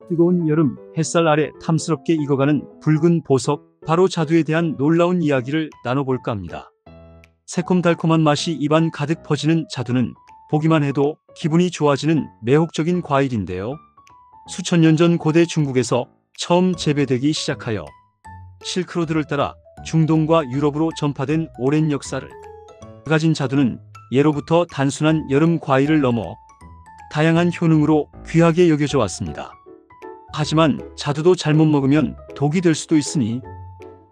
뜨거운 여름 햇살 아래 탐스럽게 익어가는 붉은 보석, 바로 자두에 대한 놀라운 이야기를 나눠볼까 합니다. 새콤달콤한 맛이 입안 가득 퍼지는 자두는 보기만 해도 기분이 좋아지는 매혹적인 과일인데요. 수천 년 전 고대 중국에서 처음 재배되기 시작하여 실크로드를 따라 중동과 유럽으로 전파된 오랜 역사를 가진 자두는 예로부터 단순한 여름 과일을 넘어 다양한 효능으로 귀하게 여겨져 왔습니다. 하지만 자두도 잘못 먹으면 독이 될 수도 있으니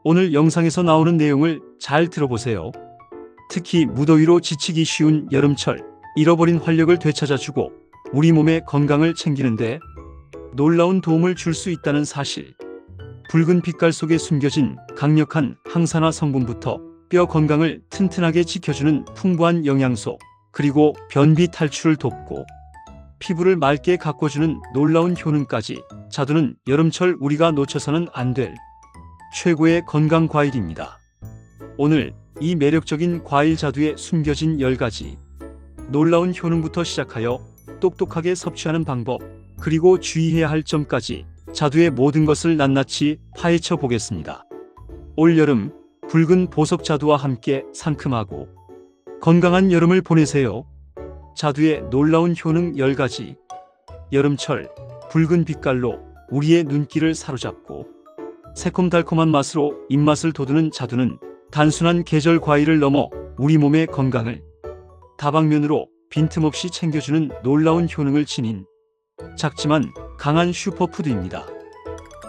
오늘 영상에서 나오는 내용을 잘 들어보세요. 특히 무더위로 지치기 쉬운 여름철, 잃어버린 활력을 되찾아주고 우리 몸의 건강을 챙기는데 놀라운 도움을 줄 수 있다는 사실. 붉은 빛깔 속에 숨겨진 강력한 항산화 성분부터 뼈 건강을 튼튼하게 지켜주는 풍부한 영양소, 그리고 변비 탈출을 돕고 피부를 맑게 가꿔주는 놀라운 효능까지, 자두는 여름철 우리가 놓쳐서는 안 될 최고의 건강 과일입니다. 오늘 이 매력적인 과일 자두에 숨겨진 10가지 놀라운 효능부터 시작하여 똑똑하게 섭취하는 방법, 그리고 주의해야 할 점까지 자두의 모든 것을 낱낱이 파헤쳐 보겠습니다. 올여름 붉은 보석 자두와 함께 상큼하고 건강한 여름을 보내세요. 자두의 놀라운 효능 10가지. 여름철 붉은 빛깔로 우리의 눈길을 사로잡고 새콤달콤한 맛으로 입맛을 돋우는 자두는 단순한 계절 과일을 넘어 우리 몸의 건강을 다방면으로 빈틈없이 챙겨주는 놀라운 효능을 지닌 작지만 강한 슈퍼푸드입니다.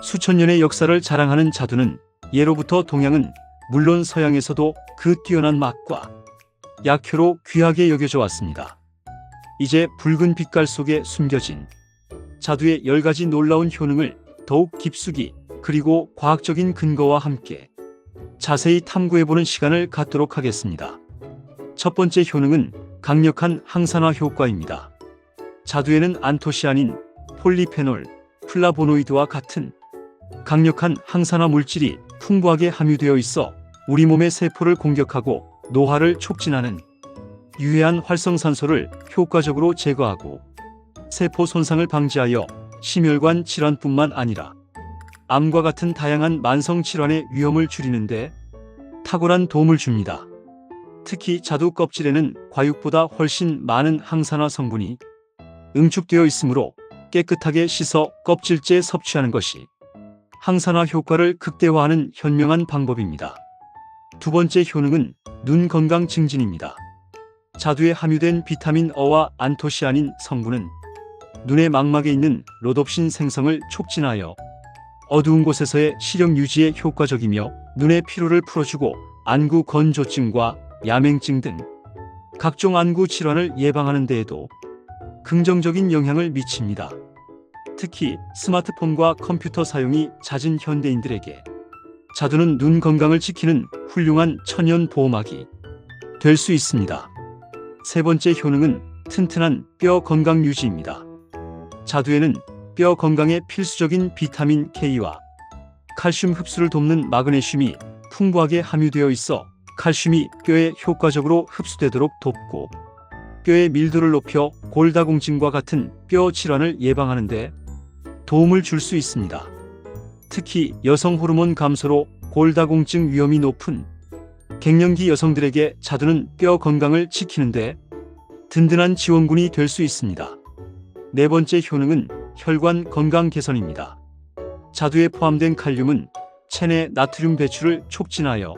수천 년의 역사를 자랑하는 자두는 예로부터 동양은 물론 서양에서도 그 뛰어난 맛과 약효로 귀하게 여겨져 왔습니다. 이제 붉은 빛깔 속에 숨겨진 자두의 10가지 놀라운 효능을 더욱 깊숙이, 그리고 과학적인 근거와 함께 자세히 탐구해보는 시간을 갖도록 하겠습니다. 첫 번째 효능은 강력한 항산화 효과입니다. 자두에는 안토시아닌, 폴리페놀, 플라보노이드와 같은 강력한 항산화 물질이 풍부하게 함유되어 있어 우리 몸의 세포를 공격하고 노화를 촉진하는 유해한 활성산소를 효과적으로 제거하고 세포 손상을 방지하여 심혈관 질환뿐만 아니라 암과 같은 다양한 만성 질환의 위험을 줄이는데 탁월한 도움을 줍니다. 특히 자두 껍질에는 과육보다 훨씬 많은 항산화 성분이 응축되어 있으므로 깨끗하게 씻어 껍질째 섭취하는 것이 항산화 효과를 극대화하는 현명한 방법입니다. 두 번째 효능은 눈 건강 증진입니다. 자두에 함유된 비타민 어와 안토시아닌 성분은 눈의 망막에 있는 로놉신 생성을 촉진하여 어두운 곳에서의 시력 유지에 효과적이며 눈의 피로를 풀어주고 안구 건조증과 야맹증 등 각종 안구 질환을 예방하는 데에도 긍정적인 영향을 미칩니다. 특히 스마트폰과 컴퓨터 사용이 잦은 현대인들에게 자두는 눈 건강을 지키는 훌륭한 천연 보호막이 될 수 있습니다. 세 번째 효능은 튼튼한 뼈 건강 유지입니다. 자두에는 뼈 건강에 필수적인 비타민 K와 칼슘 흡수를 돕는 마그네슘이 풍부하게 함유되어 있어 칼슘이 뼈에 효과적으로 흡수되도록 돕고 뼈의 밀도를 높여 골다공증과 같은 뼈 질환을 예방하는 데 도움을 줄 수 있습니다. 특히 여성 호르몬 감소로 골다공증 위험이 높은 갱년기 여성들에게 자두는 뼈 건강을 지키는데 든든한 지원군이 될 수 있습니다. 네 번째 효능은 혈관 건강 개선입니다. 자두에 포함된 칼륨은 체내 나트륨 배출을 촉진하여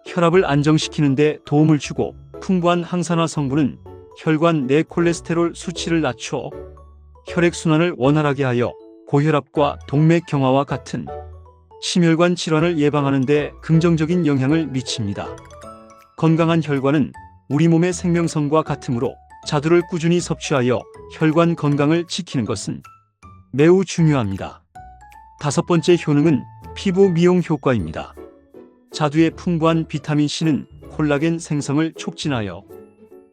혈압을 안정시키는 데 도움을 주고 풍부한 항산화 성분은 혈관 내 콜레스테롤 수치를 낮춰 혈액순환을 원활하게 하여 고혈압과 동맥 경화와 같은 심혈관 질환을 예방하는 데 긍정적인 영향을 미칩니다. 건강한 혈관은 우리 몸의 생명선과 같으므로 자두를 꾸준히 섭취하여 혈관 건강을 지키는 것은 매우 중요합니다. 다섯 번째 효능은 피부 미용 효과입니다. 자두의 풍부한 비타민C는 콜라겐 생성을 촉진하여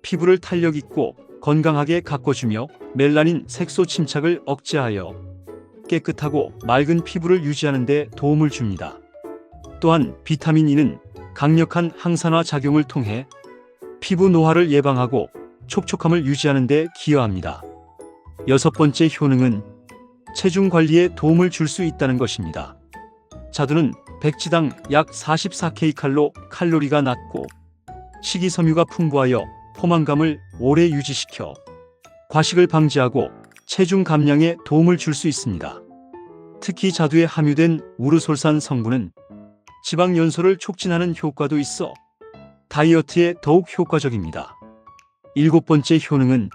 피부를 탄력 있고 건강하게 가꿔주며 멜라닌 색소 침착을 억제하여 깨끗하고 맑은 피부를 유지하는 데 도움을 줍니다. 또한 비타민 E는 강력한 항산화 작용을 통해 피부 노화를 예방하고 촉촉함을 유지하는 데 기여합니다. 여섯 번째 효능은 체중 관리에 도움을 줄 수 있다는 것입니다. 자두는 백지당 약 44kcal 칼로리가 낮고 식이섬유가 풍부하여 포만감을 오래 유지시켜 과식을 방지하고 체중 감량에 도움을 줄 수 있습니다. 특히 자두에 함유된 우르솔산 성분은 지방 연소를 촉진하는 효과도 있어 다이어트에 더욱 효과적입니다. 7번째 효능은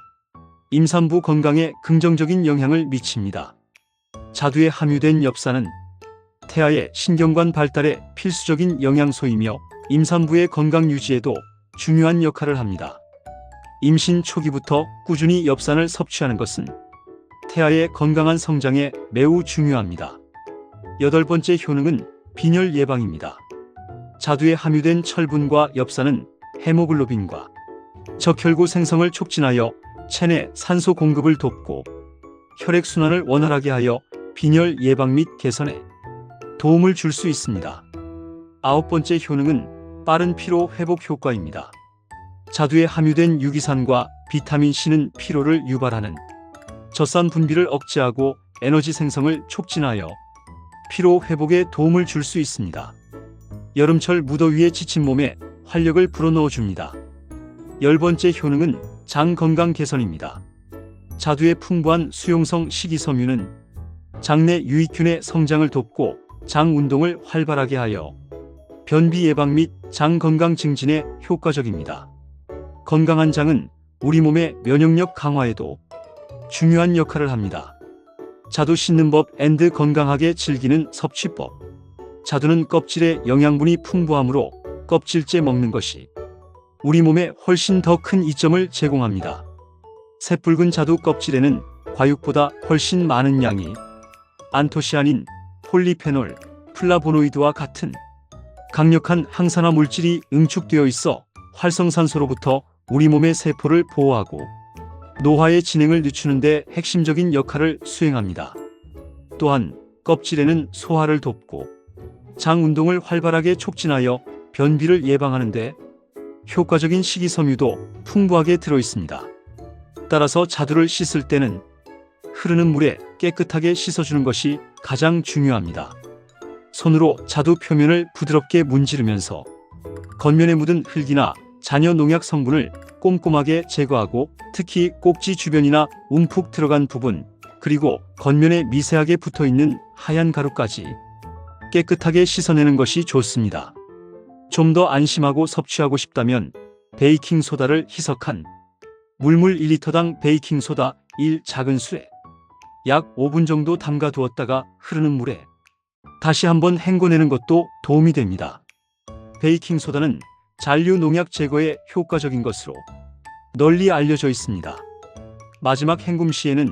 임산부 건강에 긍정적인 영향을 미칩니다. 자두에 함유된 엽산은 태아의 신경관 발달에 필수적인 영양소이며 임산부의 건강 유지에도 중요한 역할을 합니다. 임신 초기부터 꾸준히 엽산을 섭취하는 것은 태아의 건강한 성장에 매우 중요합니다. 8번째 효능은 빈혈 예방입니다. 자두에 함유된 철분과 엽산은 헤모글로빈과 적혈구 생성을 촉진하여 체내 산소 공급을 돕고 혈액순환을 원활하게 하여 빈혈 예방 및 개선에 도움을 줄 수 있습니다. 9번째 효능은 빠른 피로 회복 효과입니다. 자두에 함유된 유기산과 비타민C는 피로를 유발하는 젖산 분비를 억제하고 에너지 생성을 촉진하여 피로 회복에 도움을 줄 수 있습니다. 여름철 무더위에 지친 몸에 활력을 불어넣어 줍니다. 10번째 효능은 장 건강 개선입니다. 자두의 풍부한 수용성 식이섬유는 장내 유익균의 성장을 돕고 장 운동을 활발하게 하여 변비 예방 및 장 건강 증진에 효과적입니다. 건강한 장은 우리 몸의 면역력 강화에도 중요한 역할을 합니다. 자두 씻는 법 앤드 건강하게 즐기는 섭취법. 자두는 껍질에 영양분이 풍부하므로 껍질째 먹는 것이 우리 몸에 훨씬 더 큰 이점을 제공합니다. 새붉은 자두 껍질에는 과육보다 훨씬 많은 양이 안토시아닌, 폴리페놀, 플라보노이드와 같은 강력한 항산화 물질이 응축되어 있어 활성산소로부터 우리 몸의 세포를 보호하고 노화의 진행을 늦추는 데 핵심적인 역할을 수행합니다. 또한 껍질에는 소화를 돕고 장 운동을 활발하게 촉진하여 변비를 예방하는 데 효과적인 식이섬유도 풍부하게 들어있습니다. 따라서 자두를 씻을 때는 흐르는 물에 깨끗하게 씻어주는 것이 가장 중요합니다. 손으로 자두 표면을 부드럽게 문지르면서 겉면에 묻은 흙이나 잔여 농약 성분을 꼼꼼하게 제거하고 특히 꼭지 주변이나 움푹 들어간 부분 그리고 겉면에 미세하게 붙어있는 하얀 가루까지 깨끗하게 씻어내는 것이 좋습니다. 좀 더 안심하고 섭취하고 싶다면 베이킹소다를 희석한 물물 1리터당 베이킹소다 1 작은 술에 약 5분 정도 담가 두었다가 흐르는 물에 다시 한번 헹궈내는 것도 도움이 됩니다. 베이킹소다는 잔류 농약 제거에 효과적인 것으로 널리 알려져 있습니다. 마지막 헹굼 시에는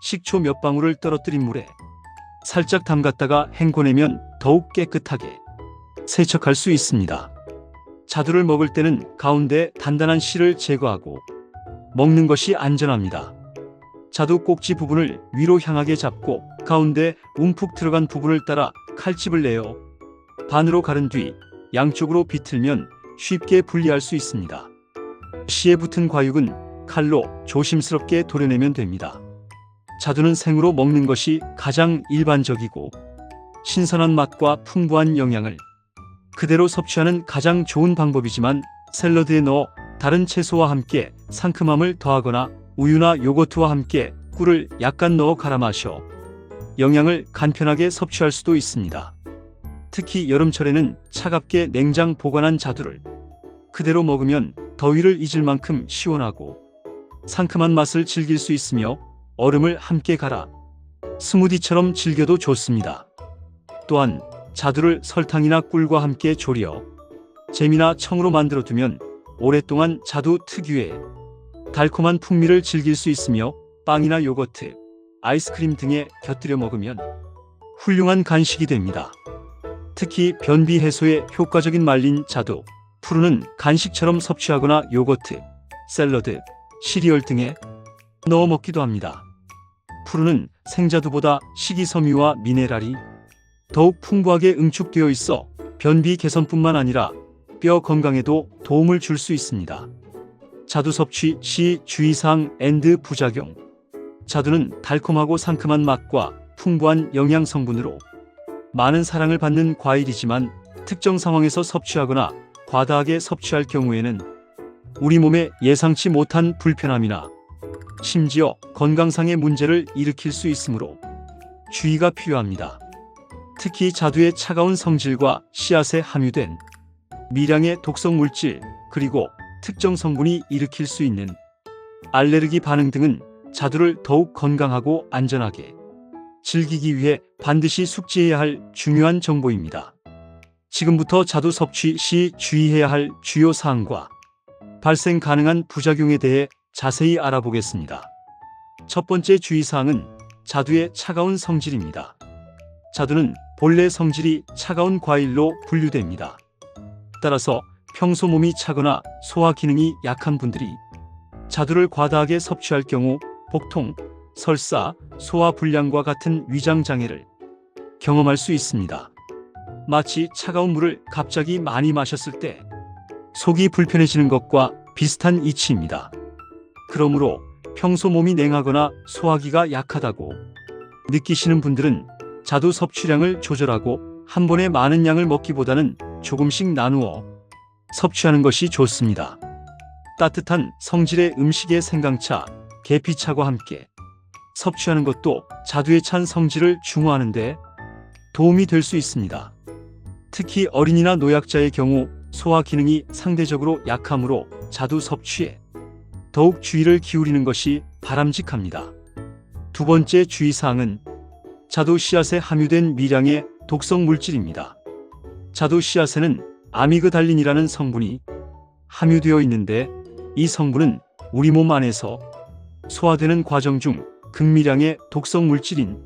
식초 몇 방울을 떨어뜨린 물에 살짝 담갔다가 헹궈내면 더욱 깨끗하게 세척할 수 있습니다. 자두를 먹을 때는 가운데 단단한 씨를 제거하고 먹는 것이 안전합니다. 자두 꼭지 부분을 위로 향하게 잡고 가운데 움푹 들어간 부분을 따라 칼집을 내어 반으로 가른 뒤 양쪽으로 비틀면 쉽게 분리할 수 있습니다. 씨에 붙은 과육은 칼로 조심스럽게 도려내면 됩니다. 자두는 생으로 먹는 것이 가장 일반적이고 신선한 맛과 풍부한 영양을 그대로 섭취하는 가장 좋은 방법이지만 샐러드에 넣어 다른 채소와 함께 상큼함을 더하거나 우유나 요거트와 함께 꿀을 약간 넣어 갈아 마셔 영양을 간편하게 섭취할 수도 있습니다. 특히 여름철에는 차갑게 냉장 보관한 자두를 그대로 먹으면 더위를 잊을 만큼 시원하고 상큼한 맛을 즐길 수 있으며 얼음을 함께 갈아 스무디처럼 즐겨도 좋습니다. 또한 자두를 설탕이나 꿀과 함께 졸여 잼이나 청으로 만들어두면 오랫동안 자두 특유의 달콤한 풍미를 즐길 수 있으며 빵이나 요거트, 아이스크림 등에 곁들여 먹으면 훌륭한 간식이 됩니다. 특히 변비 해소에 효과적인 말린 자두, 푸르는 간식처럼 섭취하거나 요거트, 샐러드, 시리얼 등에 넣어 먹기도 합니다. 푸르는 생자두보다 식이섬유와 미네랄이 더욱 풍부하게 응축되어 있어 변비 개선뿐만 아니라 뼈 건강에도 도움을 줄 수 있습니다. 자두 섭취 시 주의사항 앤드 부작용. 자두는 달콤하고 상큼한 맛과 풍부한 영양 성분으로 많은 사랑을 받는 과일이지만 특정 상황에서 섭취하거나 과다하게 섭취할 경우에는 우리 몸에 예상치 못한 불편함이나 심지어 건강상의 문제를 일으킬 수 있으므로 주의가 필요합니다. 특히 자두의 차가운 성질과 씨앗에 함유된 미량의 독성 물질 그리고 특정 성분이 일으킬 수 있는 알레르기 반응 등은 자두를 더욱 건강하고 안전하게 즐기기 위해 반드시 숙지해야 할 중요한 정보입니다. 지금부터 자두 섭취 시 주의해야 할 주요 사항과 발생 가능한 부작용에 대해 자세히 알아보겠습니다. 첫 번째 주의사항은 자두의 차가운 성질입니다. 자두는 본래 성질이 차가운 과일로 분류됩니다. 따라서 평소 몸이 차거나 소화 기능이 약한 분들이 자두를 과다하게 섭취할 경우 복통, 설사, 소화 불량과 같은 위장 장애를 경험할 수 있습니다. 마치 차가운 물을 갑자기 많이 마셨을 때 속이 불편해지는 것과 비슷한 이치입니다. 그러므로 평소 몸이 냉하거나 소화기가 약하다고 느끼시는 분들은 자두 섭취량을 조절하고 한 번에 많은 양을 먹기보다는 조금씩 나누어 섭취하는 것이 좋습니다. 따뜻한 성질의 음식에 생강차, 계피차와 함께 섭취하는 것도 자두의 찬 성질을 중화하는 데 도움이 될 수 있습니다. 특히 어린이나 노약자의 경우 소화 기능이 상대적으로 약하므로 자두 섭취에 더욱 주의를 기울이는 것이 바람직합니다. 두 번째 주의사항은 자두 씨앗에 함유된 미량의 독성 물질입니다. 자두 씨앗에는 아미그달린이라는 성분이 함유되어 있는데 이 성분은 우리 몸 안에서 소화되는 과정 중 극미량의 독성 물질인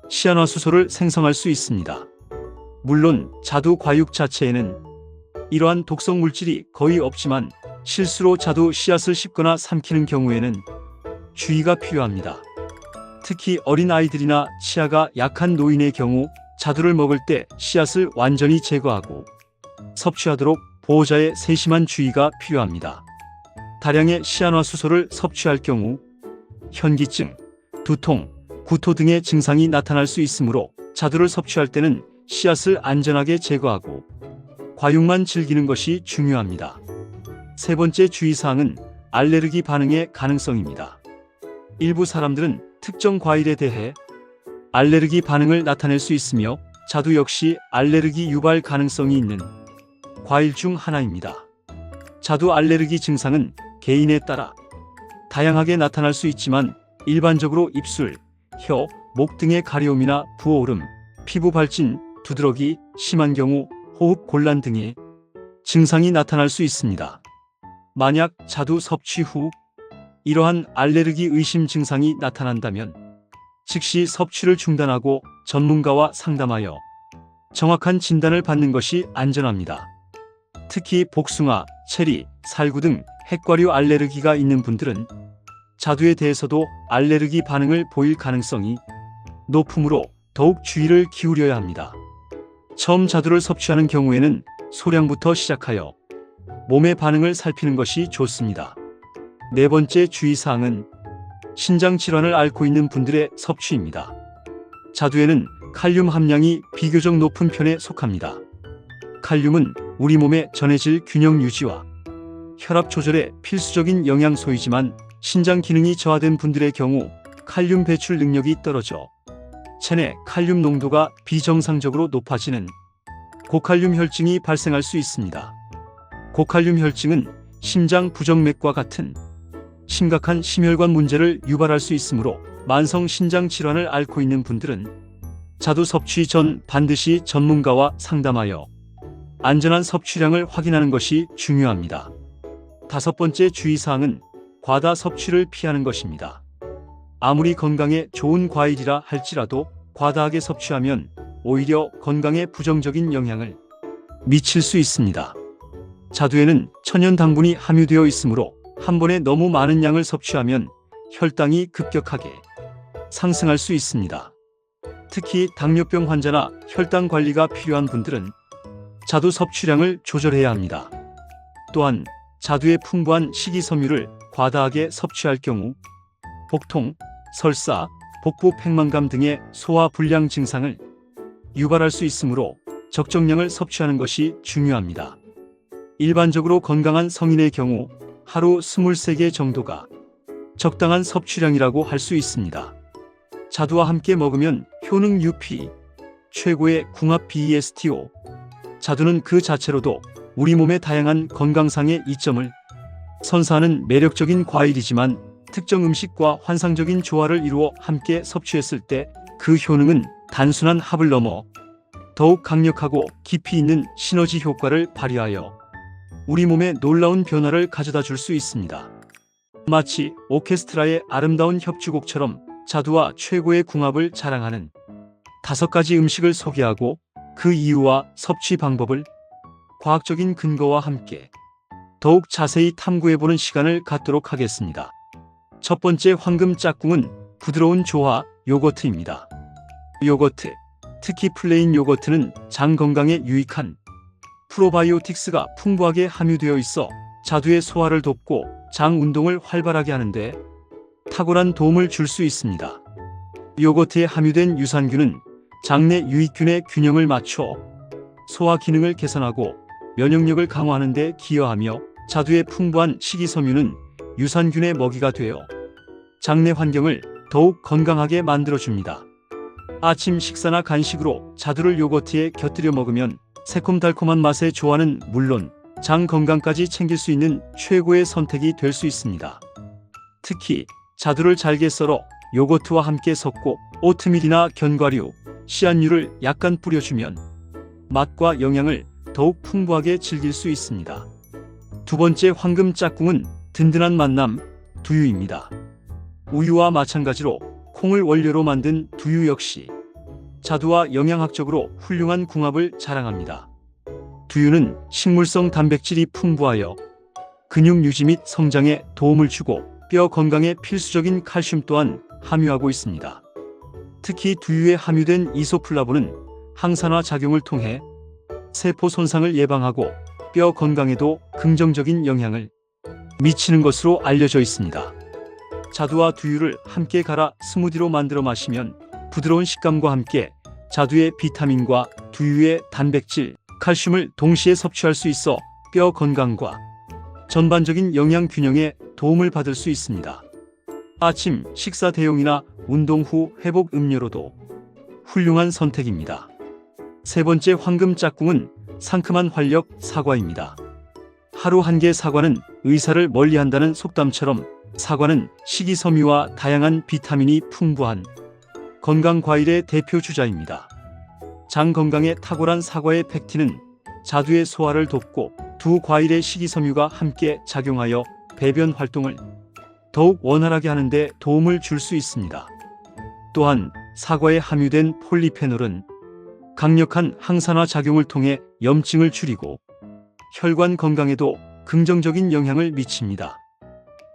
시아노아수소를 생성할 수 있습니다. 물론 자두 과육 자체에는 이러한 독성 물질이 거의 없지만 실수로 자두 씨앗을 씹거나 삼키는 경우에는 주의가 필요합니다. 특히 어린 아이들이나 치아가 약한 노인의 경우 자두를 먹을 때 씨앗을 완전히 제거하고 섭취하도록 보호자의 세심한 주의가 필요합니다. 다량의 시아노아수소를 섭취할 경우 현기증, 두통, 구토 등의 증상이 나타날 수 있으므로 자두를 섭취할 때는 씨앗을 안전하게 제거하고 과육만 즐기는 것이 중요합니다. 세 번째 주의사항은 알레르기 반응의 가능성입니다. 일부 사람들은 특정 과일에 대해 알레르기 반응을 나타낼 수 있으며 자두 역시 알레르기 유발 가능성이 있는 과일 중 하나입니다. 자두 알레르기 증상은 개인에 따라 다양하게 나타날 수 있지만 일반적으로 입술, 혀, 목 등의 가려움이나 부어오름, 피부 발진, 두드러기, 심한 경우 호흡 곤란 등의 증상이 나타날 수 있습니다. 만약 자두 섭취 후 이러한 알레르기 의심 증상이 나타난다면 즉시 섭취를 중단하고 전문가와 상담하여 정확한 진단을 받는 것이 안전합니다. 특히 복숭아, 체리, 살구 등 핵과류 알레르기가 있는 분들은 자두에 대해서도 알레르기 반응을 보일 가능성이 높으므로 더욱 주의를 기울여야 합니다. 처음 자두를 섭취하는 경우에는 소량부터 시작하여 몸의 반응을 살피는 것이 좋습니다. 네 번째 주의사항은 신장 질환을 앓고 있는 분들의 섭취입니다. 자두에는 칼륨 함량이 비교적 높은 편에 속합니다. 칼륨은 우리 몸의 전해질 균형 유지와 혈압 조절에 필수적인 영양소이지만 신장 기능이 저하된 분들의 경우 칼륨 배출 능력이 떨어져 체내 칼륨 농도가 비정상적으로 높아지는 고칼륨 혈증이 발생할 수 있습니다. 고칼륨 혈증은 심장 부정맥과 같은 심각한 심혈관 문제를 유발할 수 있으므로 만성 신장 질환을 앓고 있는 분들은 자두 섭취 전 반드시 전문가와 상담하여 안전한 섭취량을 확인하는 것이 중요합니다. 다섯 번째 주의사항은 과다 섭취를 피하는 것입니다. 아무리 건강에 좋은 과일이라 할지라도 과다하게 섭취하면 오히려 건강에 부정적인 영향을 미칠 수 있습니다. 자두에는 천연 당분이 함유되어 있으므로 한 번에 너무 많은 양을 섭취하면 혈당이 급격하게 상승할 수 있습니다. 특히 당뇨병 환자나 혈당 관리가 필요한 분들은 자두 섭취량을 조절해야 합니다. 또한 자두의 풍부한 식이섬유를 과다하게 섭취할 경우 복통, 설사, 복부 팽만감 등의 소화 불량 증상을 유발할 수 있으므로 적정량을 섭취하는 것이 중요합니다. 일반적으로 건강한 성인의 경우 하루 23개 정도가 적당한 섭취량이라고 할 수 있습니다. 자두와 함께 먹으면 효능 UP, 최고의 궁합 BESTO. 자두는 그 자체로도 우리 몸의 다양한 건강상의 이점을 선사하는 매력적인 과일이지만 특정 음식과 환상적인 조화를 이루어 함께 섭취했을 때 그 효능은 단순한 합을 넘어 더욱 강력하고 깊이 있는 시너지 효과를 발휘하여 우리 몸에 놀라운 변화를 가져다 줄 수 있습니다. 마치 오케스트라의 아름다운 협주곡처럼 자두와 최고의 궁합을 자랑하는 5가지 음식을 소개하고 그 이유와 섭취 방법을 과학적인 근거와 함께 더욱 자세히 탐구해보는 시간을 갖도록 하겠습니다. 첫 번째 황금 짝꿍은 부드러운 조화 요거트입니다. 요거트, 특히 플레인 요거트는 장 건강에 유익한 프로바이오틱스가 풍부하게 함유되어 있어 자두의 소화를 돕고 장 운동을 활발하게 하는데 탁월한 도움을 줄 수 있습니다. 요거트에 함유된 유산균은 장내 유익균의 균형을 맞춰 소화 기능을 개선하고 면역력을 강화하는 데 기여하며 자두의 풍부한 식이섬유는 유산균의 먹이가 되어 장내 환경을 더욱 건강하게 만들어줍니다. 아침 식사나 간식으로 자두를 요거트에 곁들여 먹으면 새콤달콤한 맛의 조화는 물론 장 건강까지 챙길 수 있는 최고의 선택이 될 수 있습니다. 특히 자두를 잘게 썰어 요거트와 함께 섞고 오트밀이나 견과류, 씨앗류를 약간 뿌려주면 맛과 영양을 더욱 풍부하게 즐길 수 있습니다. 두 번째 황금 짝꿍은 든든한 만남, 두유입니다. 우유와 마찬가지로 콩을 원료로 만든 두유 역시 자두와 영양학적으로 훌륭한 궁합을 자랑합니다. 두유는 식물성 단백질이 풍부하여 근육 유지 및 성장에 도움을 주고 뼈 건강에 필수적인 칼슘 또한 함유하고 있습니다. 특히 두유에 함유된 이소플라본은 항산화 작용을 통해 세포 손상을 예방하고 뼈 건강에도 긍정적인 영향을 미치는 것으로 알려져 있습니다. 자두와 두유를 함께 갈아 스무디로 만들어 마시면 부드러운 식감과 함께 자두의 비타민과 두유의 단백질, 칼슘을 동시에 섭취할 수 있어 뼈 건강과 전반적인 영양 균형에 도움을 받을 수 있습니다. 아침 식사 대용이나 운동 후 회복 음료로도 훌륭한 선택입니다. 세 번째 황금 짝꿍은 상큼한 활력 사과입니다. 하루 한 개 사과는 의사를 멀리한다는 속담처럼 사과는 식이섬유와 다양한 비타민이 풍부한 건강 과일의 대표 주자입니다. 장 건강에 탁월한 사과의 팩틴은 자두의 소화를 돕고 두 과일의 식이섬유가 함께 작용하여 배변 활동을 더욱 원활하게 하는 데 도움을 줄 수 있습니다. 또한 사과에 함유된 폴리페놀은 강력한 항산화 작용을 통해 염증을 줄이고 혈관 건강에도 긍정적인 영향을 미칩니다.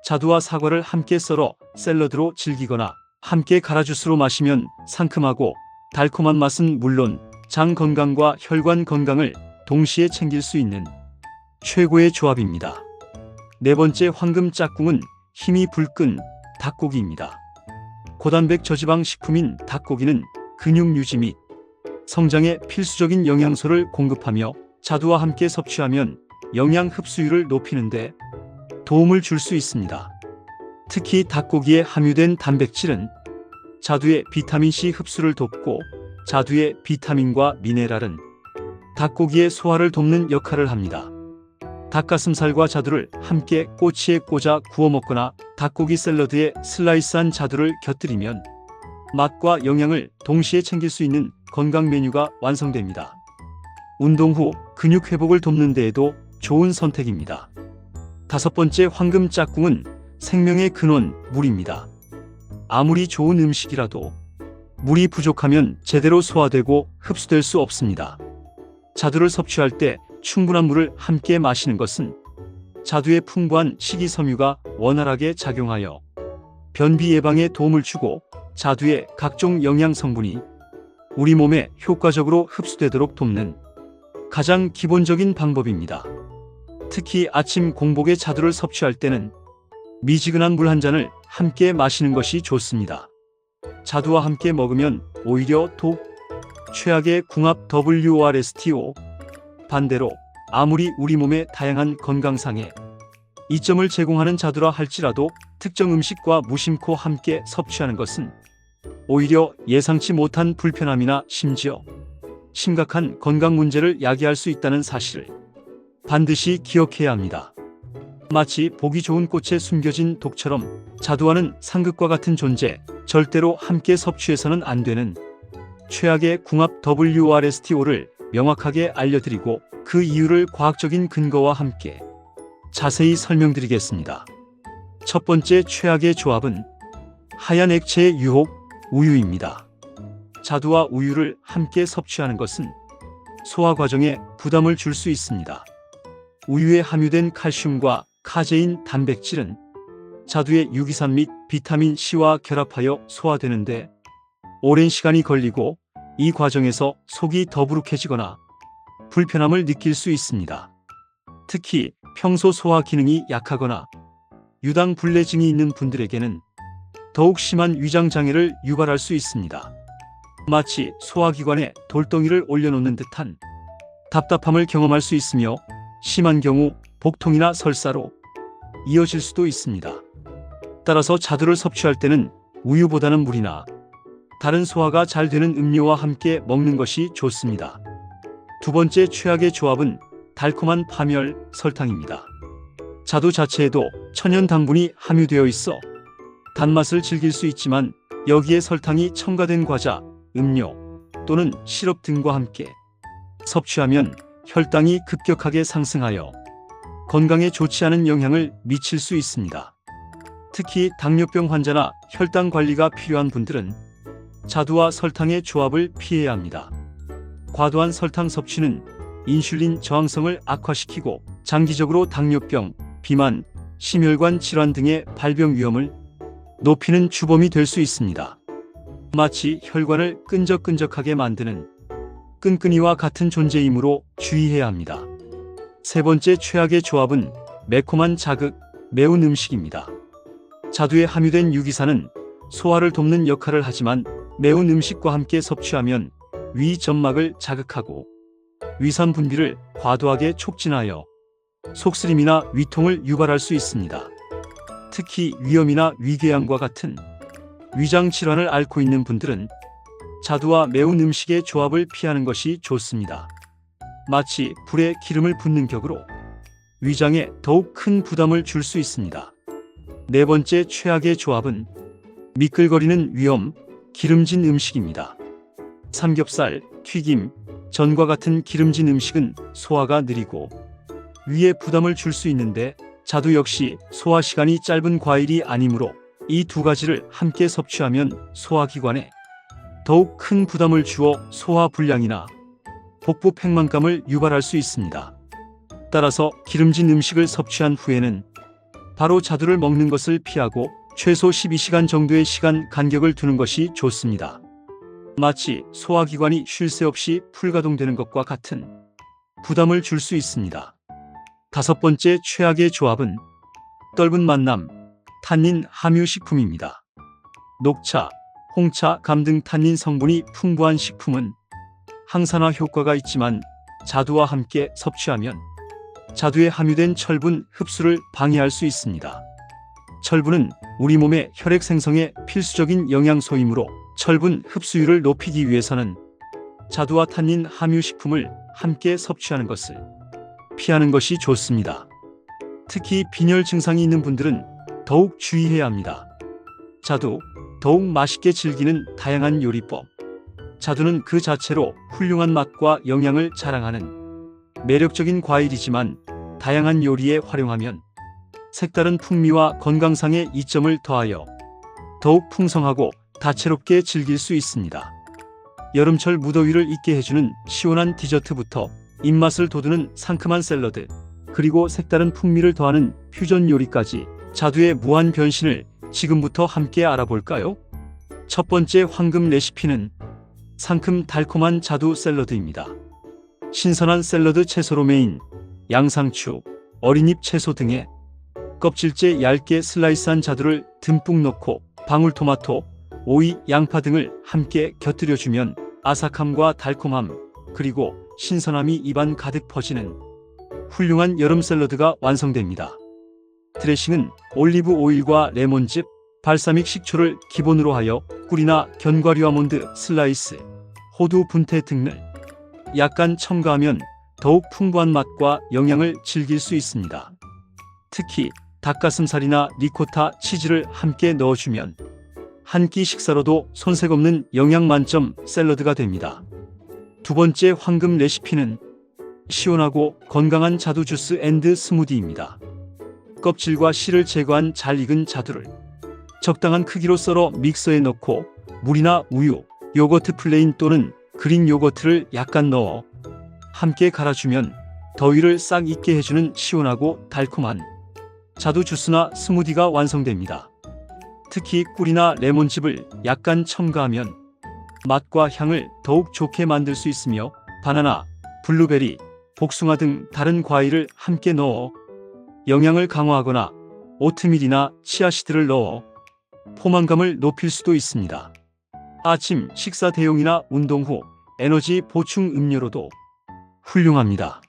자두와 사과를 함께 썰어 샐러드로 즐기거나 함께 갈아 주스로 마시면 상큼하고 달콤한 맛은 물론 장 건강과 혈관 건강을 동시에 챙길 수 있는 최고의 조합입니다. 네 번째 황금 짝꿍은 힘이 불끈 닭고기입니다. 고단백 저지방 식품인 닭고기는 근육 유지 및 성장에 필수적인 영양소를 공급하며 자두와 함께 섭취하면 영양 흡수율을 높이는 데 도움을 줄 수 있습니다. 특히 닭고기에 함유된 단백질은 자두의 비타민C 흡수를 돕고 자두의 비타민과 미네랄은 닭고기의 소화를 돕는 역할을 합니다. 닭가슴살과 자두를 함께 꼬치에 꽂아 구워 먹거나 닭고기 샐러드에 슬라이스한 자두를 곁들이면 맛과 영양을 동시에 챙길 수 있는 건강 메뉴가 완성됩니다. 운동 후 근육 회복을 돕는 데에도 좋은 선택입니다. 다섯 번째 황금 짝꿍은 생명의 근원, 물입니다. 아무리 좋은 음식이라도 물이 부족하면 제대로 소화되고 흡수될 수 없습니다. 자두를 섭취할 때 충분한 물을 함께 마시는 것은 자두의 풍부한 식이섬유가 원활하게 작용하여 변비 예방에 도움을 주고 자두의 각종 영양 성분이 우리 몸에 효과적으로 흡수되도록 돕는 가장 기본적인 방법입니다. 특히 아침 공복에 자두를 섭취할 때는 미지근한 물 한 잔을 함께 마시는 것이 좋습니다. 자두와 함께 먹으면 오히려 독. 최악의 궁합 WRSTO. 반대로 아무리 우리 몸에 다양한 건강상의 이점을 제공하는 자두라 할지라도 특정 음식과 무심코 함께 섭취하는 것은 오히려 예상치 못한 불편함이나 심지어 심각한 건강 문제를 야기할 수 있다는 사실을 반드시 기억해야 합니다. 마치 보기 좋은 꽃에 숨겨진 독처럼 자두와는 상극과 같은 존재, 절대로 함께 섭취해서는 안 되는 최악의 궁합 WRSTO를 명확하게 알려드리고 그 이유를 과학적인 근거와 함께 자세히 설명드리겠습니다. 첫 번째 최악의 조합은 하얀 액체의 유혹, 우유입니다. 자두와 우유를 함께 섭취하는 것은 소화 과정에 부담을 줄 수 있습니다. 우유에 함유된 칼슘과 카제인 단백질은 자두의 유기산 및 비타민 C와 결합하여 소화되는데 오랜 시간이 걸리고 이 과정에서 속이 더부룩해지거나 불편함을 느낄 수 있습니다. 특히 평소 소화 기능이 약하거나 유당 불내증이 있는 분들에게는 더욱 심한 위장 장애를 유발할 수 있습니다. 마치 소화기관에 돌덩이를 올려놓는 듯한 답답함을 경험할 수 있으며 심한 경우 복통이나 설사로 이어질 수도 있습니다. 따라서 자두를 섭취할 때는 우유보다는 물이나 다른 소화가 잘 되는 음료와 함께 먹는 것이 좋습니다. 두 번째 최악의 조합은 달콤한 파멸, 설탕입니다. 자두 자체에도 천연 당분이 함유되어 있어 단맛을 즐길 수 있지만 여기에 설탕이 첨가된 과자, 음료 또는 시럽 등과 함께 섭취하면 혈당이 급격하게 상승하여 건강에 좋지 않은 영향을 미칠 수 있습니다. 특히 당뇨병 환자나 혈당 관리가 필요한 분들은 자두와 설탕의 조합을 피해야 합니다. 과도한 설탕 섭취는 인슐린 저항성을 악화시키고 장기적으로 당뇨병, 비만, 심혈관 질환 등의 발병 위험을 높이는 주범이 될 수 있습니다. 마치 혈관을 끈적끈적하게 만드는 끈끈이와 같은 존재이므로 주의해야 합니다. 세 번째 최악의 조합은 매콤한 자극, 매운 음식입니다. 자두에 함유된 유기산은 소화를 돕는 역할을 하지만 매운 음식과 함께 섭취하면 위 점막을 자극하고 위산 분비를 과도하게 촉진하여 속쓰림이나 위통을 유발할 수 있습니다. 특히 위염이나 위궤양과 같은 위장 질환을 앓고 있는 분들은 자두와 매운 음식의 조합을 피하는 것이 좋습니다. 마치 불에 기름을 붓는 격으로 위장에 더욱 큰 부담을 줄 수 있습니다. 네 번째 최악의 조합은 미끌거리는 위염, 기름진 음식입니다. 삼겹살, 튀김, 전과 같은 기름진 음식은 소화가 느리고 위에 부담을 줄 수 있는데 자두 역시 소화 시간이 짧은 과일이 아니므로 이 두 가지를 함께 섭취하면 소화기관에 더욱 큰 부담을 주어 소화 불량이나 복부 팽만감을 유발할 수 있습니다. 따라서 기름진 음식을 섭취한 후에는 바로 자두를 먹는 것을 피하고 최소 12시간 정도의 시간 간격을 두는 것이 좋습니다. 마치 소화기관이 쉴 새 없이 풀가동되는 것과 같은 부담을 줄 수 있습니다. 다섯 번째 최악의 조합은 떫은 만남, 탄닌 함유 식품입니다. 녹차, 홍차, 감 등 탄닌 성분이 풍부한 식품은 항산화 효과가 있지만 자두와 함께 섭취하면 자두에 함유된 철분 흡수를 방해할 수 있습니다. 철분은 우리 몸의 혈액 생성에 필수적인 영양소이므로 철분 흡수율을 높이기 위해서는 자두와 탄닌 함유 식품을 함께 섭취하는 것을 피하는 것이 좋습니다. 특히 빈혈 증상이 있는 분들은 더욱 주의해야 합니다. 자두, 더욱 맛있게 즐기는 다양한 요리법. 자두는 그 자체로 훌륭한 맛과 영양을 자랑하는 매력적인 과일이지만 다양한 요리에 활용하면 색다른 풍미와 건강상의 이점을 더하여 더욱 풍성하고 다채롭게 즐길 수 있습니다. 여름철 무더위를 잊게 해주는 시원한 디저트부터 입맛을 돋우는 상큼한 샐러드, 그리고 색다른 풍미를 더하는 퓨전 요리까지 자두의 무한 변신을 지금부터 함께 알아볼까요? 첫 번째 황금 레시피는 상큼 달콤한 자두 샐러드입니다. 신선한 샐러드 채소로 메인, 양상추, 어린잎 채소 등의 껍질째 얇게 슬라이스한 자두를 듬뿍 넣고 방울토마토, 오이, 양파 등을 함께 곁들여주면 아삭함과 달콤함, 그리고 신선함이 입안 가득 퍼지는 훌륭한 여름 샐러드가 완성됩니다. 드레싱은 올리브 오일과 레몬즙, 발사믹 식초를 기본으로 하여 꿀이나 견과류 아몬드 슬라이스, 호두 분태 등을 약간 첨가하면 더욱 풍부한 맛과 영양을 즐길 수 있습니다. 특히 닭가슴살이나 리코타 치즈를 함께 넣어주면 한 끼 식사로도 손색 없는 영양 만점 샐러드가 됩니다. 두 번째 황금 레시피는 시원하고 건강한 자두 주스 앤드 스무디입니다. 껍질과 씨를 제거한 잘 익은 자두를 적당한 크기로 썰어 믹서에 넣고 물이나 우유, 요거트 플레인 또는 그릭 요거트를 약간 넣어 함께 갈아주면 더위를 싹 잊게 해주는 시원하고 달콤한 자두 주스나 스무디가 완성됩니다. 특히 꿀이나 레몬즙을 약간 첨가하면 맛과 향을 더욱 좋게 만들 수 있으며 바나나, 블루베리, 복숭아 등 다른 과일을 함께 넣어 영양을 강화하거나 오트밀이나 치아씨드를 넣어 포만감을 높일 수도 있습니다. 아침 식사 대용이나 운동 후 에너지 보충 음료로도 훌륭합니다.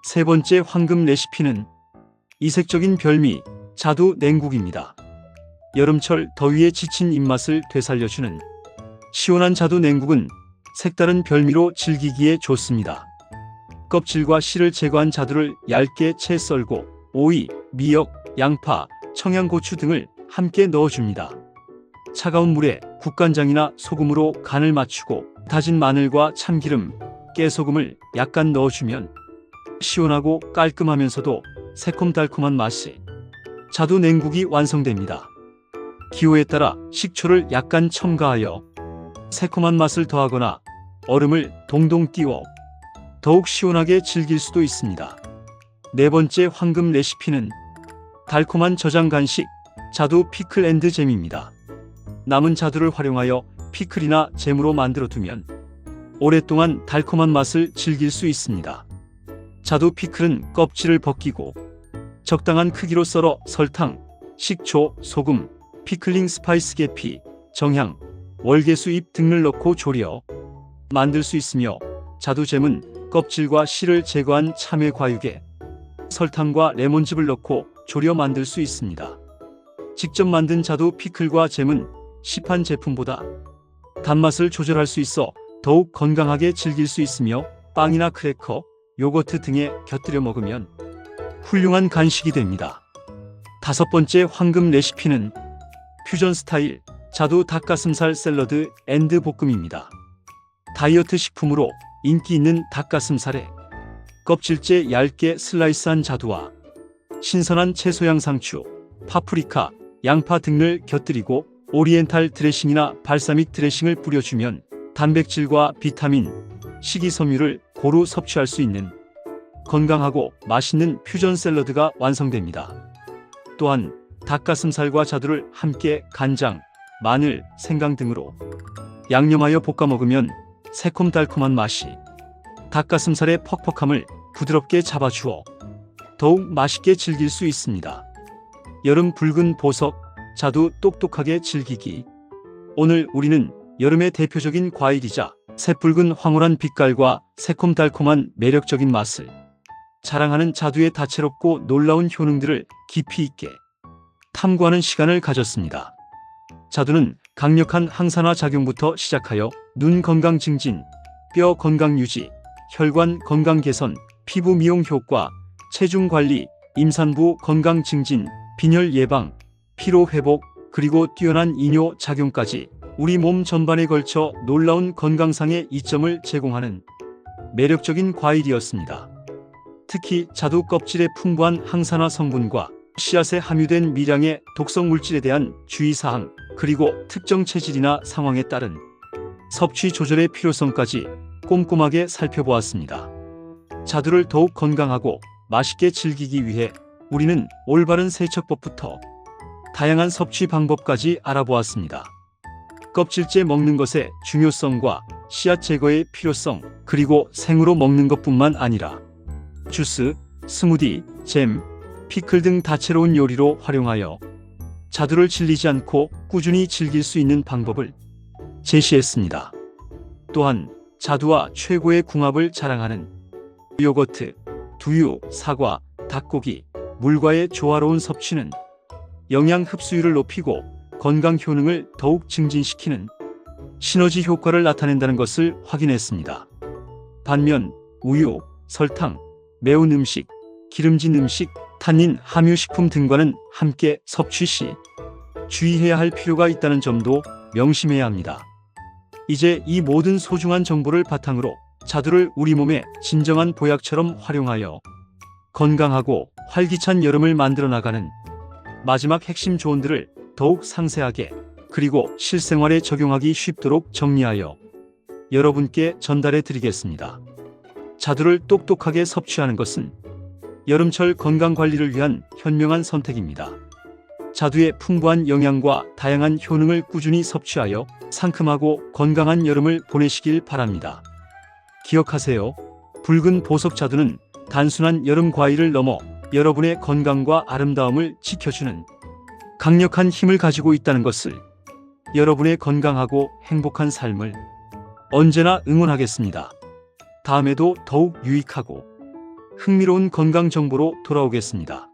세 번째 황금 레시피는 이색적인 별미 자두 냉국입니다. 여름철 더위에 지친 입맛을 되살려주는 시원한 자두 냉국은 색다른 별미로 즐기기에 좋습니다. 껍질과 씨를 제거한 자두를 얇게 채 썰고 오이, 미역, 양파, 청양고추 등을 함께 넣어줍니다. 차가운 물에 국간장이나 소금으로 간을 맞추고 다진 마늘과 참기름, 깨소금을 약간 넣어주면 시원하고 깔끔하면서도 새콤달콤한 맛이 자두 냉국이 완성됩니다. 기호에 따라 식초를 약간 첨가하여 새콤한 맛을 더하거나 얼음을 동동 띄워 더욱 시원하게 즐길 수도 있습니다. 네 번째 황금 레시피는 달콤한 저장 간식 자두 피클 앤드 잼입니다. 남은 자두를 활용하여 피클이나 잼으로 만들어 두면 오랫동안 달콤한 맛을 즐길 수 있습니다. 자두 피클은 껍질을 벗기고 적당한 크기로 썰어 설탕, 식초, 소금, 피클링 스파이스 계피, 정향, 월계수잎 등을 넣고 졸여 만들 수 있으며 자두잼은 껍질과 씨를 제거한 참외 과육에 설탕과 레몬즙을 넣고 졸여 만들 수 있습니다. 직접 만든 자두 피클과 잼은 시판 제품보다 단맛을 조절할 수 있어 더욱 건강하게 즐길 수 있으며 빵이나 크래커, 요거트 등에 곁들여 먹으면 훌륭한 간식이 됩니다. 다섯 번째 황금 레시피는 퓨전 스타일 자두 닭가슴살 샐러드 앤드 볶음입니다. 다이어트 식품으로 인기 있는 닭가슴살에 껍질째 얇게 슬라이스한 자두와 신선한 채소향 상추, 파프리카, 양파 등을 곁들이고 오리엔탈 드레싱이나 발사믹 드레싱을 뿌려주면 단백질과 비타민, 식이섬유를 고루 섭취할 수 있는 건강하고 맛있는 퓨전 샐러드가 완성됩니다. 또한 닭가슴살과 자두를 함께 간장, 마늘, 생강 등으로 양념하여 볶아 먹으면 새콤달콤한 맛이 닭가슴살의 퍽퍽함을 부드럽게 잡아주어 더욱 맛있게 즐길 수 있습니다. 여름 붉은 보석, 자두 똑똑하게 즐기기. 오늘 우리는 여름의 대표적인 과일이자 새붉은 황홀한 빛깔과 새콤달콤한 매력적인 맛을 자랑하는 자두의 다채롭고 놀라운 효능들을 깊이 있게 탐구하는 시간을 가졌습니다. 자두는 강력한 항산화 작용부터 시작하여 눈 건강 증진, 뼈 건강 유지, 혈관 건강 개선, 피부 미용 효과, 체중 관리, 임산부 건강 증진, 빈혈 예방, 피로 회복, 그리고 뛰어난 이뇨 작용까지 우리 몸 전반에 걸쳐 놀라운 건강상의 이점을 제공하는 매력적인 과일이었습니다. 특히 자두 껍질의 풍부한 항산화 성분과 씨앗에 함유된 미량의 독성 물질에 대한 주의사항, 그리고 특정 체질이나 상황에 따른 섭취 조절의 필요성까지 꼼꼼하게 살펴보았습니다. 자두를 더욱 건강하고 맛있게 즐기기 위해 우리는 올바른 세척법부터 다양한 섭취 방법까지 알아보았습니다. 껍질째 먹는 것의 중요성과 씨앗 제거의 필요성, 그리고 생으로 먹는 것뿐만 아니라 주스, 스무디, 잼, 피클 등 다채로운 요리로 활용하여 자두를 질리지 않고 꾸준히 즐길 수 있는 방법을 제시했습니다. 또한 자두와 최고의 궁합을 자랑하는 요거트, 두유, 사과, 닭고기, 물과의 조화로운 섭취는 영양 흡수율을 높이고 건강 효능을 더욱 증진시키는 시너지 효과를 나타낸다는 것을 확인했습니다. 반면 우유, 설탕, 매운 음식, 기름진 음식, 탄닌 함유 식품 등과는 함께 섭취 시 주의해야 할 필요가 있다는 점도 명심해야 합니다. 이제 이 모든 소중한 정보를 바탕으로 자두를 우리 몸의 진정한 보약처럼 활용하여 건강하고 활기찬 여름을 만들어 나가는 마지막 핵심 조언들을 더욱 상세하게 그리고 실생활에 적용하기 쉽도록 정리하여 여러분께 전달해 드리겠습니다. 자두를 똑똑하게 섭취하는 것은 여름철 건강 관리를 위한 현명한 선택입니다. 자두의 풍부한 영양과 다양한 효능을 꾸준히 섭취하여 상큼하고 건강한 여름을 보내시길 바랍니다. 기억하세요. 붉은 보석 자두는 단순한 여름 과일을 넘어 여러분의 건강과 아름다움을 지켜주는 강력한 힘을 가지고 있다는 것을, 여러분의 건강하고 행복한 삶을 언제나 응원하겠습니다. 다음에도 더욱 유익하고 흥미로운 건강 정보로 돌아오겠습니다.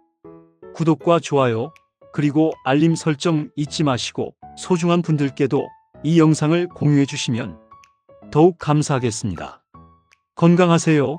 구독과 좋아요, 그리고 알림 설정 잊지 마시고 소중한 분들께도 이 영상을 공유해 주시면 더욱 감사하겠습니다. 건강하세요.